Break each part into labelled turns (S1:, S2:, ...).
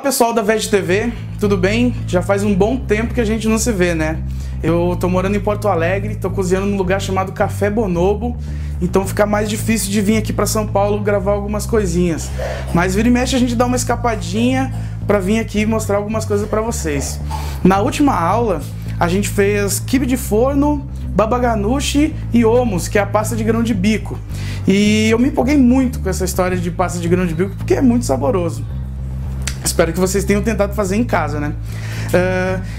S1: pessoal da Veg TV, tudo bem? Já faz um bom tempo que a gente não se vê, né? Eu tô morando em Porto Alegre, tô cozinhando num lugar chamado Café Bonobo, então fica mais difícil de vir aqui para São Paulo gravar algumas coisinhas. Mas vira e mexe a gente dá uma escapadinha para vir aqui mostrar algumas coisas para vocês. Na última aula a gente fez quibe de forno, baba ganoush e hummus, que é a pasta de grão de bico. E eu me empolguei muito com essa história de pasta de grão de bico porque é muito saboroso. Espero que vocês tenham tentado fazer em casa, né?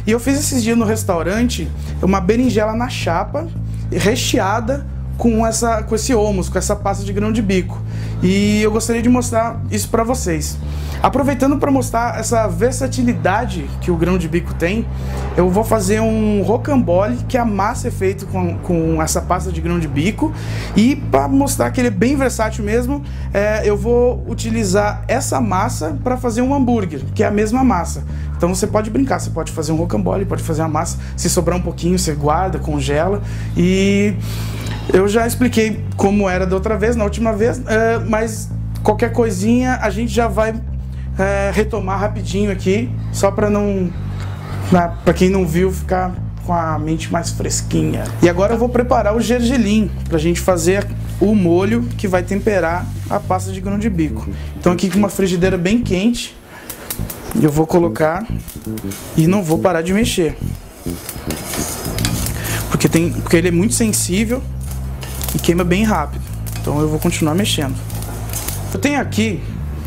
S1: E eu fiz esses dias no restaurante uma berinjela na chapa, recheada com esse hummus, com essa pasta de grão de bico. E eu gostaria de mostrar isso para vocês. Aproveitando para mostrar essa versatilidade que o grão de bico tem, eu vou fazer um rocambole, que a massa é feita com essa pasta de grão de bico. E para mostrar que ele é bem versátil mesmo, eu vou utilizar essa massa para fazer um hambúrguer, que é a mesma massa. Então você pode brincar, você pode fazer um rocambole, pode fazer a massa, se sobrar um pouquinho você guarda, congela. E eu já expliquei como era da outra vez, na última vez, mas qualquer coisinha a gente já vai retomar rapidinho aqui, só para quem não viu ficar com a mente mais fresquinha. E agora eu vou preparar o gergelim para a gente fazer o molho que vai temperar a pasta de grão de bico. Então aqui com uma frigideira bem quente, eu vou colocar e não vou parar de mexer, porque ele é muito sensível e queima bem rápido. Então eu vou continuar mexendo. Eu tenho aqui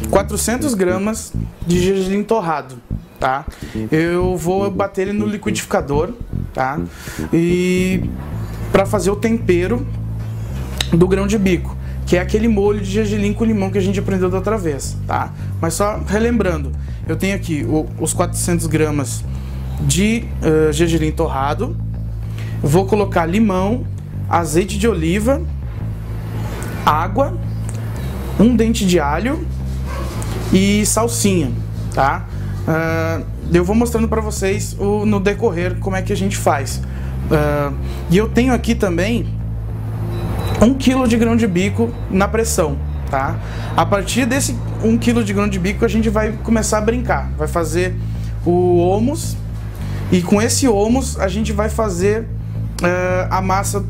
S1: 400 gramas de gergelim torrado, tá? Eu vou bater ele no liquidificador, tá? E para fazer o tempero do grão de bico, que é aquele molho de gergelim com limão que a gente aprendeu da outra vez, tá? Mas só relembrando, eu tenho aqui os 400 gramas de gergelim torrado. Vou colocar limão, azeite de oliva, água, um dente de alho e salsinha, tá? Eu vou mostrando para vocês no decorrer como é que a gente faz. E eu tenho aqui também 1 kg de grão de bico na pressão, tá? A partir desse 1 kg de grão de bico a gente vai começar a brincar, vai fazer o hummus, e com esse hummus a gente vai fazer a massa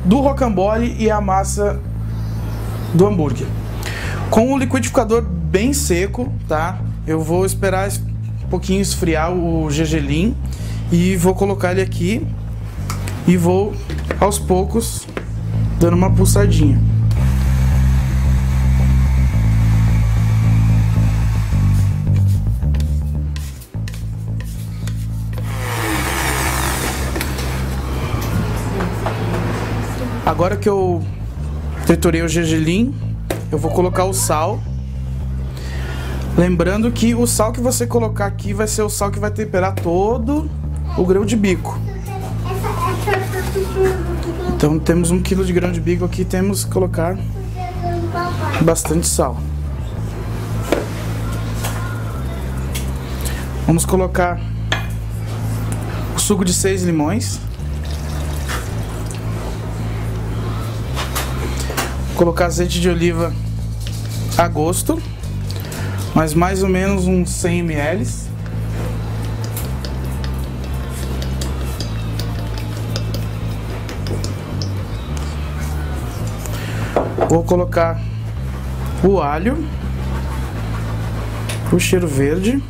S1: do rocambole e a massa do hambúrguer. Com o liquidificador bem seco, tá? Eu vou esperar um pouquinho esfriar o gergelim e vou colocar ele aqui e vou aos poucos dando uma pulsadinha. Agora que eu triturei o gergelim, eu vou colocar o sal. Lembrando que o sal que você colocar aqui vai ser o sal que vai temperar todo o grão de bico. Então temos 1 kg de grão de bico aqui, temos que colocar bastante sal. Vamos colocar o suco de 6 limões. Colocar azeite de oliva a gosto, mas mais ou menos uns 100 ml. Vou colocar o alho, o cheiro verde,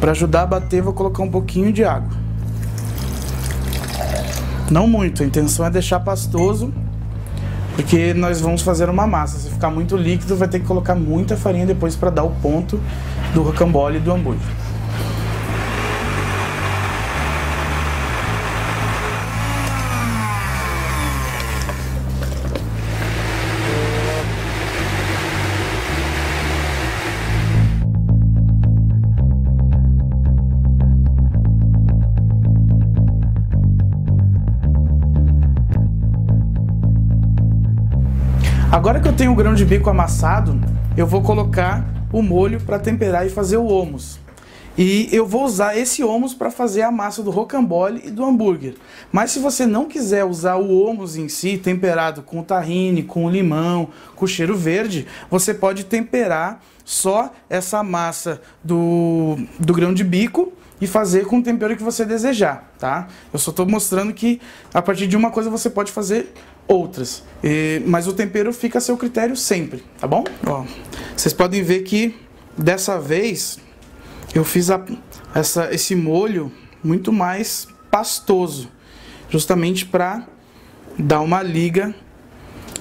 S1: para ajudar a bater, vou colocar um pouquinho de água. Não muito, a intenção é deixar pastoso, porque nós vamos fazer uma massa. Se ficar muito líquido, vai ter que colocar muita farinha depois para dar o ponto do rocambole e do hambúrguer. Agora que eu tenho o grão de bico amassado, eu vou colocar o molho para temperar e fazer o hummus. E eu vou usar esse hummus para fazer a massa do rocambole e do hambúrguer. Mas se você não quiser usar o hummus em si, temperado com tahine, com limão, com cheiro verde, você pode temperar só essa massa do grão de bico e fazer com o tempero que você desejar, tá? Eu só estou mostrando que a partir de uma coisa você pode fazer outras, mas o tempero fica a seu critério sempre, tá bom? Ó, vocês podem ver que dessa vez eu fiz esse molho muito mais pastoso, justamente para dar uma liga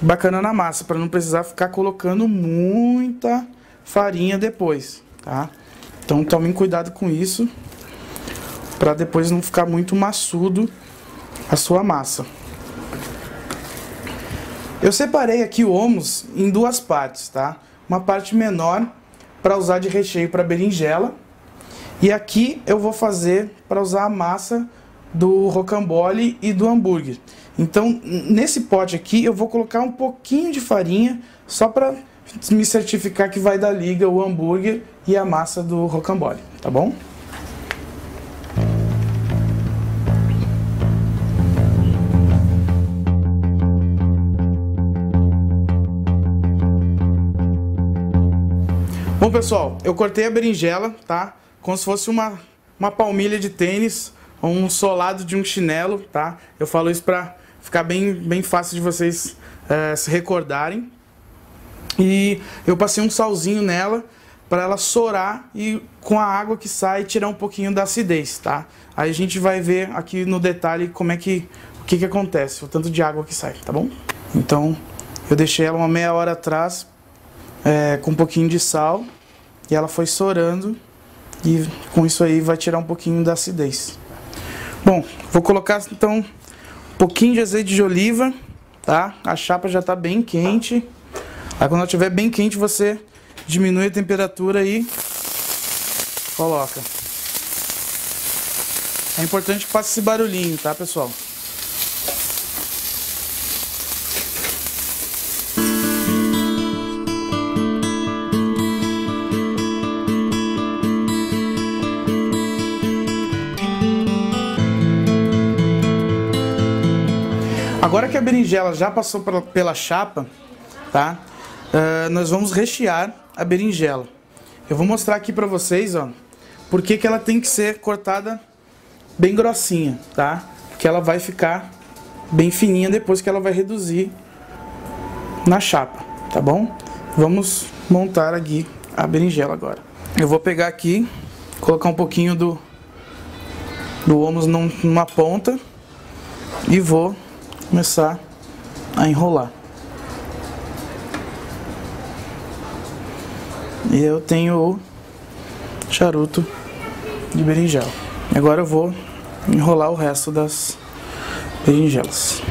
S1: bacana na massa, para não precisar ficar colocando muita farinha depois, tá? Então tomem cuidado com isso, para depois não ficar muito maçudo a sua massa. Eu separei aqui o hummus em duas partes, tá? Uma parte menor para usar de recheio para berinjela, e aqui eu vou fazer para usar a massa do rocambole e do hambúrguer. Então, nesse pote aqui eu vou colocar um pouquinho de farinha, só para me certificar que vai dar liga o hambúrguer e a massa do rocambole, tá bom? Bom, pessoal, eu cortei a berinjela, tá? Como se fosse uma palmilha de tênis ou um solado de um chinelo, tá? Eu falo isso pra ficar bem fácil de vocês se recordarem. E eu passei um salzinho nela para ela sorar e com a água que sai tirar um pouquinho da acidez, tá? Aí a gente vai ver aqui no detalhe como é que o que acontece, o tanto de água que sai, tá bom? Então eu deixei ela uma meia hora atrás com um pouquinho de sal e ela foi sorando. E com isso aí vai tirar um pouquinho da acidez. Bom, vou colocar então um pouquinho de azeite de oliva, tá? A chapa já está bem quente. Aí quando ela estiver bem quente, você diminui a temperatura e coloca. É importante que faça esse barulhinho, tá, pessoal? Agora que a berinjela já passou pela chapa, tá? Nós vamos rechear a berinjela. Eu vou mostrar aqui pra vocês, ó, porque que ela tem que ser cortada bem grossinha, tá? Porque ela vai ficar bem fininha depois que ela vai reduzir na chapa, tá bom? Vamos montar aqui a berinjela agora. Eu vou pegar aqui, colocar um pouquinho do hummus numa ponta e vou começar a enrolar. E eu tenho o charuto de berinjela. Agora eu vou enrolar o resto das berinjelas.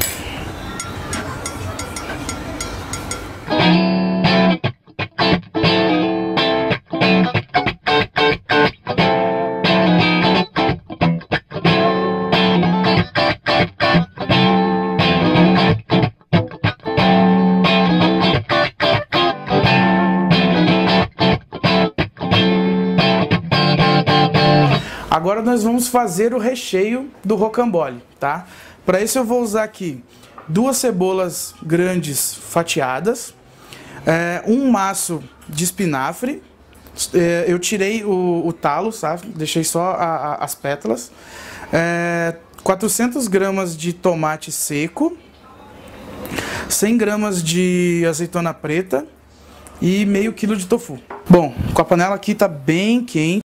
S1: Agora nós vamos fazer o recheio do rocambole, tá? Para isso eu vou usar aqui 2 cebolas grandes fatiadas, um maço de espinafre, eu tirei o talo, sabe? Deixei só as pétalas, 400 gramas de tomate seco, 100 gramas de azeitona preta e meio quilo de tofu. Bom, com a panela aqui tá bem quente.